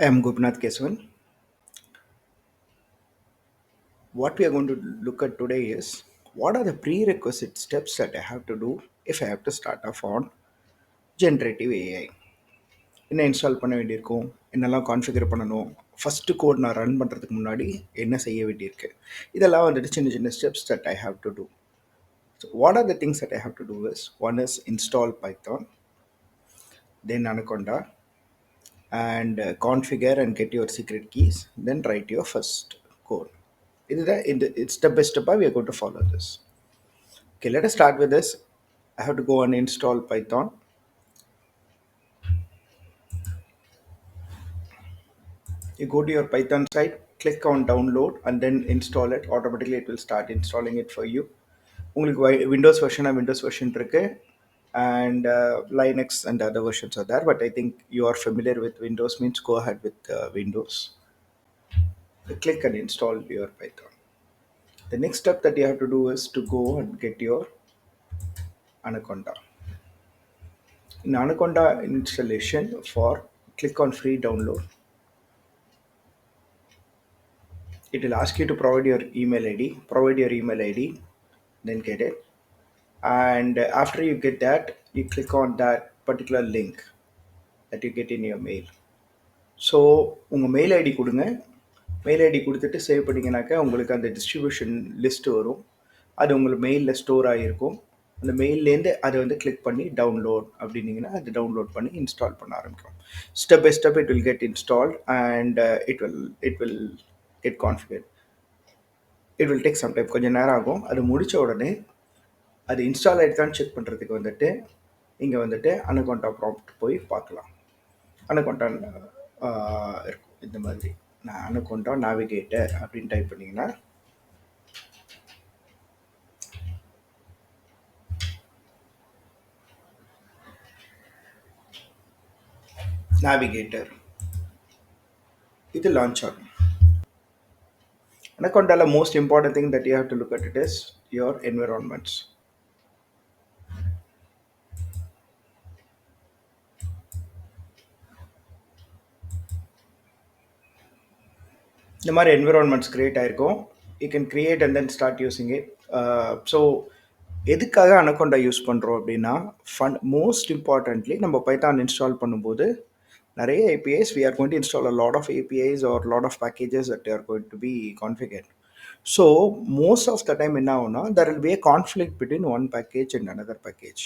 I am Gopinath Keswan. What we are going to look at today is what are the prerequisite steps that I have to do if I have to start off on generative AI. என்ன install பண்ண வேண்டியிருக்கும், என்னெல்லாம் configure பண்ணணும், first code நான் run பண்ணுறதுக்கு முன்னாடி என்ன செய்ய வேண்டியிருக்கு, இதெல்லாம் வந்துட்டு சின்ன சின்ன steps that I have to do. So what are the things that I have to do is one is install Python, then Anaconda, and configure and get your secret keys, then write your first code. It's step by step we are going to follow this. Okay, let us start with this. I have to go and install Python. You go to your Python site, click on download and then install it. Automatically it will start installing it for you. உங்களுக்கு Windows version Windows version இருக்கு, and Linux and other versions are there, but I think you are familiar with Windows, means go ahead with Windows. Click and install your Python. The next step that you have to do is to go and get your Anaconda. In Anaconda installation, click on free download. It will ask you to provide your email ID. Provide your email ID, then get it. And after you get that, you click on that particular link that you get in your mail. So உங்கள் mail ID கொடுங்க. Mail ID கொடுத்துட்டு save பண்ணிங்கனாக்கா உங்களுக்கு அந்த distribution list வரும். அது உங்களுக்கு மெயிலில் store ஆகிருக்கும். அந்த மெயிலேருந்து அதை வந்து கிளிக் பண்ணி டவுன்லோட் அப்படின்னீங்கன்னா அது டவுன்லோட் பண்ணி இன்ஸ்டால் பண்ண ஆரம்பிக்கும். Step by step it will get installed and it will get configure. It will take some time, கொஞ்சம் நேரம் ஆகும். அது முடித்த உடனே அது இன்ஸ்டால் ஆகிடுதான்னு செக் பண்ணுறதுக்கு வந்துட்டு இங்கே வந்துட்டு அனகொண்டா ப்ராம்ப்ட் போய் பார்க்கலாம். அனகொண்டா இருக்கும் இந்த மாதிரி. நான் அனகொண்டா நேவிகேட்டர் அப்படின்னு டைப் பண்ணிங்கன்னா நேவிகேட்டர் இது லான்ச் ஆகும். Anaconda, most important thing that you have to look at it is your environments. இந்த மாதிரி என்விரான்மெண்ட்ஸ் கிரியேட் ஆகிருக்கும். You can create and then start using it. So எதுக்காக அனகொண்டா யூஸ் பண்ணுறோம் அப்படின்னா, மோஸ்ட் இம்பார்ட்டன்ட்லி நம்ம Python install பண்ணும்போது நிறைய APIs we are going to install a lot of APIs or lot of packages that are going to be configured. So most of the time என்ன ஆகும்னா, there will be a conflict between one package and another package.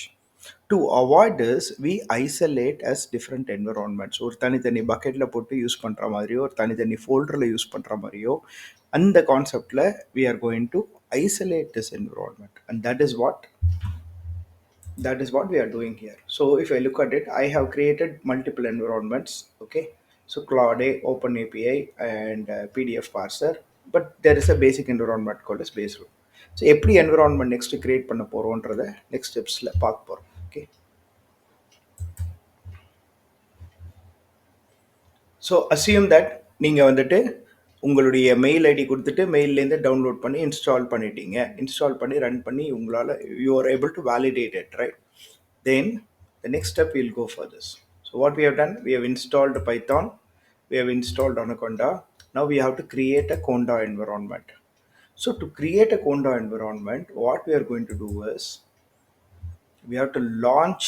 To avoid this, we isolate as different environments. ஒரு தனித்தனி பக்கெட்டில் போட்டு use பண்ணுற மாதிரியோ, ஒரு தனித்தனி ஃபோல்டரில் யூஸ் பண்ணுற மாதிரியோ, அந்த கான்செப்டில் we are going to isolate this environment, and that is what we are doing here. So if I look at it, I have created multiple environments. Okay, so Claude, OpenAPI, and PDF parser, but there is a basic environment called as base room. So எப்படி environment next create பண்ண போறோம்ன்றத next stepsல பார்க்க போறோம். Okay, so assume that நீங்கள் வந்துட்டு உங்களுடைய mail ID கொடுத்துட்டு மெயிலேருந்து download பண்ணி install பண்ணிட்டீங்க. இன்ஸ்டால் பண்ணி ரன் பண்ணி உங்களால் you are able to validate it, right? Then the next step we'll go for this. So what we have done, we have installed Python, we have installed Anaconda. Now we have to create a Conda environment. So to create a Conda environment, what we are going to do is we have to launch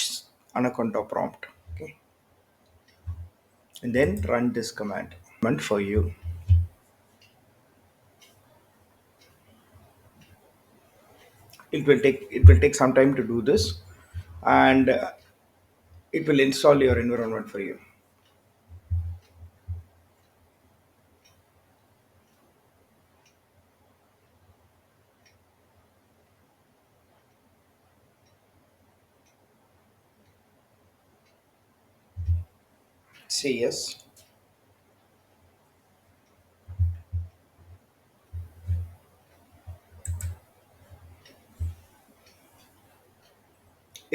Anaconda prompt. Okay, and then run this command for you. It will take some time to do this, and it will install your environment for you. Say yes.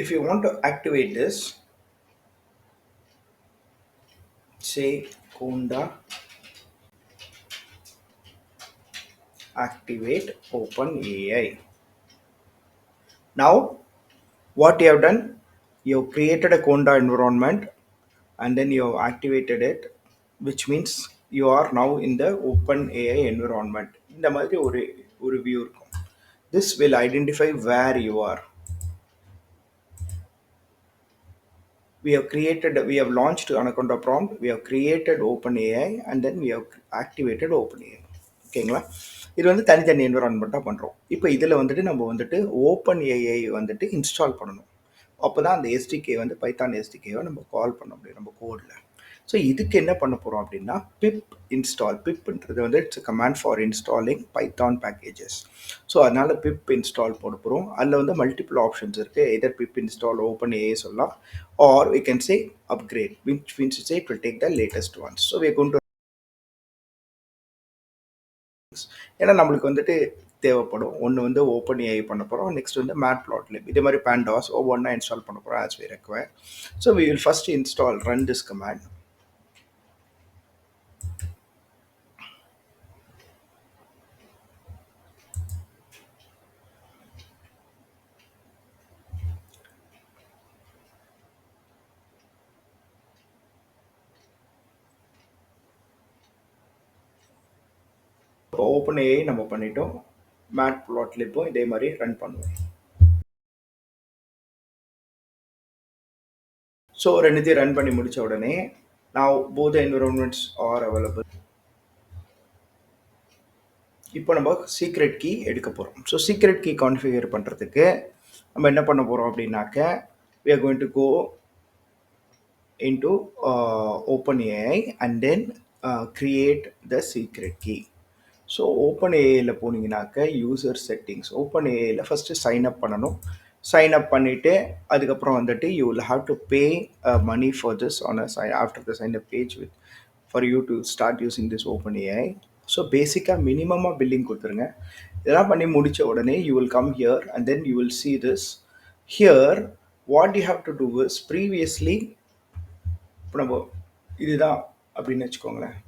If you want to activate this, say Conda activate OpenAI. Now what you have done, you have created a Conda environment and then you have activated it which means you are now in the open AI environment. இந்த மாதிரி ஒரு view இருக்கும். This will identify where you are. We have launched Anaconda prompt, we have created OpenAI, and then we have activated OpenAI. ஓகேங்களா? இது வந்து தனித்தனி என்விரான்மெண்ட்டாக பண்ணுறோம். இப்போ இதில் வந்துட்டு நம்ம வந்துட்டு ஓப்பன் ஏஐ வந்துட்டு இன்ஸ்டால் பண்ணணும். அப்போ தான் அந்த எஸ்டிகே வந்து பைத்தான் எஸ்டிகேவை நம்ம கால் பண்ண முடியும் நம்ம கோடில். ஸோ இதுக்கு என்ன பண்ண போகிறோம் அப்படின்னா பிப் இன்ஸ்டால். பிப்ன்றது வந்து it's command for installing Python packages. So அதனால் பிப் இன்ஸ்டால் போட போகிறோம். அதில் வந்து மல்டிபிள் ஆப்ஷன்ஸ் இருக்குது. எதர் பிப் இன்ஸ்டால் ஓப்பன் ஏஐ சொல்லலாம், R we can say upgrade, which means to say it will take the latest ones. So we are going to, ஏன்னா நம்மளுக்கு வந்துட்டு தேவைப்படும். ஒன்று வந்து ஓப்பன் ஏஐ பண்ண போகிறோம், நெக்ஸ்ட் வந்து மேட் ப்ளாட்லிப், இதே மாதிரி பேண்டாஸ் ஒவ்வொன்றா இன்ஸ்டால் பண்ண போகிறோம் as we require. So we will first install run this command. Open AI நம்ம பண்ணிட்டோம், மேட் ப்ளாட்லிப்பும் இதே மாதிரி ரன் பண்ணுவோம். ஸோ ரெண்டுத்தையும் ரன் பண்ணி முடிச்ச உடனே now both the environments are available. இப்போ நம்ம சீக்ரெட் கீ எடுக்க போகிறோம். ஸோ சீக்ரெட் கீ கான்ஃபிகர் பண்ணுறதுக்கு நம்ம என்ன பண்ண போகிறோம் அப்படின்னாக்க we are going to go into OpenAI and then create the secret key. So OpenAIல போனீங்கன்னாக்க யூசர் செட்டிங்ஸ், OpenAIல ஃபஸ்ட்டு சைன் அப் பண்ணணும். சைன் அப் பண்ணிவிட்டு அதுக்கப்புறம் வந்துட்டு you will have to pay money for this on a after the sign up page with for you to start using this OpenAI. So பேசிக்காக மினிமமாக billing கொடுத்துருங்க. இதெல்லாம் பண்ணி முடித்த உடனே you will come here and then you will see this. Here what you have to do is previously, இப்போ நம்ம இதுதான் அப்படின்னு வச்சுக்கோங்களேன்,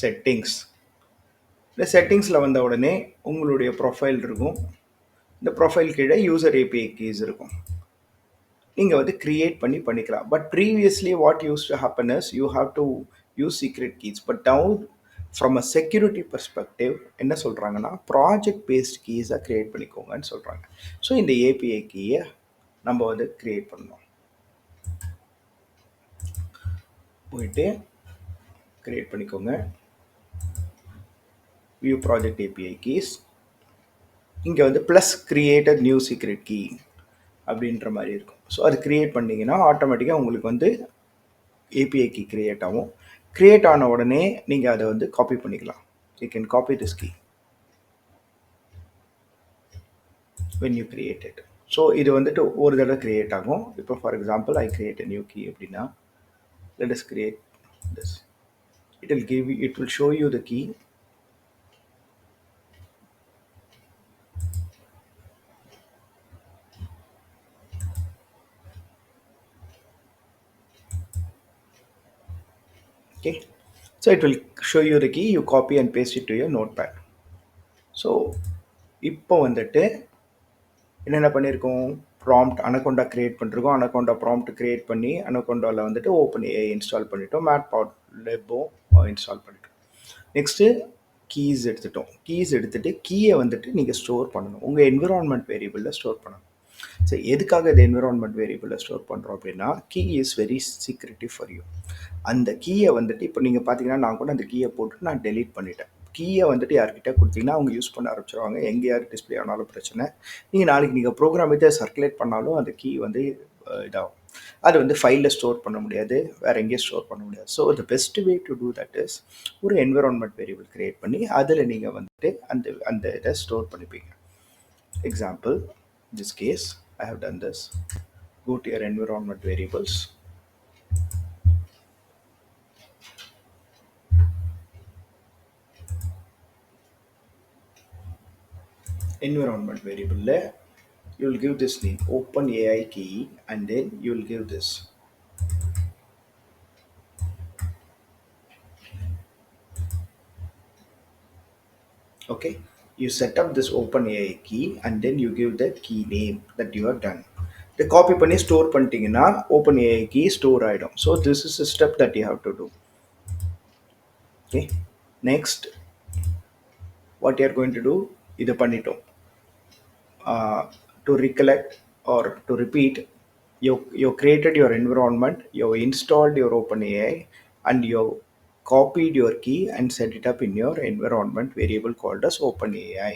செட்டிங்ஸ். இந்த செட்டிங்ஸில் வந்த உடனே உங்களுடைய ப்ரொஃபைல் இருக்கும். இந்த ப்ரொஃபைல் கீழே யூசர் ஏபிஐ கீஸ் இருக்கும். நீங்கள் வந்து க்ரியேட் பண்ணி பண்ணிக்கலாம். But previously what use to happen is you have to use secret keys. But down from a security perspective என்ன சொல்கிறாங்கன்னா ப்ராஜெக்ட் பேஸ்ட் கீஸாக க்ரியேட் பண்ணிக்கோங்கன்னு சொல்கிறாங்க. ஸோ இந்த ஏபிஐ கீயை நம்ம வந்து க்ரியேட் பண்ணணும். போயிட்டு க்ரியேட் பண்ணிக்கோங்க, வியூ ப்ராஜெக்ட் ஏபிஐ கீஸ். இங்கே வந்து plus created new secret key அப்படின்ற மாதிரி இருக்கும். ஸோ அது க்ரியேட் பண்ணிங்கன்னா ஆட்டோமேட்டிக்காக உங்களுக்கு வந்து ஏபிஐ கீ க்ரியேட் ஆகும். க்ரியேட் ஆன உடனே நீங்கள் அதை வந்து காப்பி பண்ணிக்கலாம். You can copy this key when you create it. So இது வந்துட்டு ஒரு தடவை க்ரியேட் ஆகும். இப்போ for example I create a new key அப்படின்னா let us create this. It will show you the key. Okay, so it will show you the key, you copy and paste it to your notepad. So இப்போ வந்துட்டு என்னென்ன பண்ணியிருக்கோம், prompt Anaconda create பண்ணிருக்கோம். Anaconda prompt create பண்ணி அனகொண்டாவில் வந்துட்டு open AI install பண்ணிட்டோம், மேட் ப்ளாட்லிப்பும் இன்ஸ்டால் பண்ணிட்டோம். நெக்ஸ்ட்டு கீஸ் எடுத்துட்டோம். கீஸ் எடுத்துகிட்டு கீயை வந்துட்டு நீங்கள் ஸ்டோர் பண்ணணும், உங்கள் என்விரான்மெண்ட் வேரியபிளில் ஸ்டோர் பண்ணணும். ஸோ எதுக்காக இந்த என்விரான்மெண்ட் வேரியபிளில் ஸ்டோர் பண்ணுறோம் அப்படின்னா key is very secretive for you. அந்த கீயை வந்துட்டு இப்போ நீங்கள் பார்த்தீங்கன்னா நான் கூட அந்த கீயை போட்டு நான் டெலீட் பண்ணிட்டேன். கீயை வந்துட்டு யார்கிட்ட கொடுத்தீங்கன்னா அவங்க யூஸ் பண்ண ஆரம்பிச்சிருவாங்க. எங்கே யார் டிஸ்பிளே ஆனாலும் பிரச்சனை. நீங்கள் நாளைக்கு நீங்கள் ப்ரோக்ராம் இதை சர்க்குலேட் பண்ணாலும் அந்த கீ வந்து இதாகும். அது வந்து ஃபைலில் ஸ்டோர் பண்ண முடியாது, வேறு எங்கேயும் ஸ்டோர் பண்ண முடியாது. So the best way to do that is ஒரு என்விரான்மெண்ட் வேரியபிள் க்ரியேட் பண்ணி அதில் நீங்கள் வந்துட்டு அந்த அந்த இதை store பண்ணிப்பீங்க. Example, in this case I have done this. Go to your environment variables. Environment variable, you will give this name OpenAI key and then you will give this. Okay, you set up this OpenAI key and then you give the key name that you have done. the copy பண்ணி store பண்ணிட்டீங்கன்னா open ஏஐக்கு store ஆகிடும். So this is a step that you have to do. Okay, next what you are going to do, இதை பண்ணிட்டோம். To recollect or to repeat, you created your environment, you installed your OpenAI, and you copied your key and set it up in your environment variable called as OpenAI.